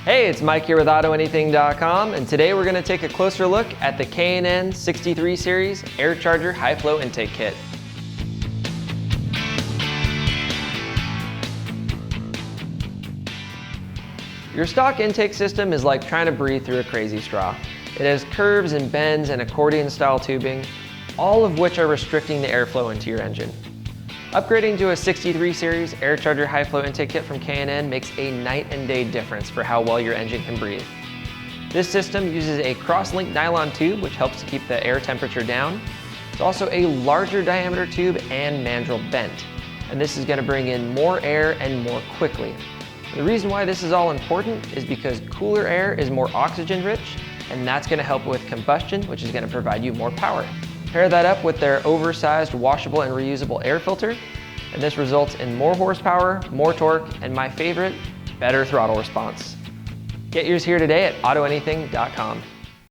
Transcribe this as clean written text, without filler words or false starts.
Hey, it's Mike here with AutoAnything.com, and today we're going to take a closer look at the K&N 63 Series AirCharger High Flow Intake Kit. Your stock intake system is like trying to breathe through a crazy straw. It has curves and bends and accordion-style tubing, all of which are restricting the airflow into your engine. Upgrading to a 63 Series AirCharger High Flow Intake Kit from K&N makes a night and day difference for how well your engine can breathe. This system uses a cross-linked nylon tube, which helps to keep the air temperature down. It's also a larger diameter tube and mandrel bent, and this is going to bring in more air and more quickly. The reason why this is all important is because cooler air is more oxygen rich, and that's going to help with combustion, which is going to provide you more power. Pair that up with their oversized washable and reusable air filter, and this results in more horsepower, more torque, and my favorite, better throttle response. Get yours here today at AutoAnything.com.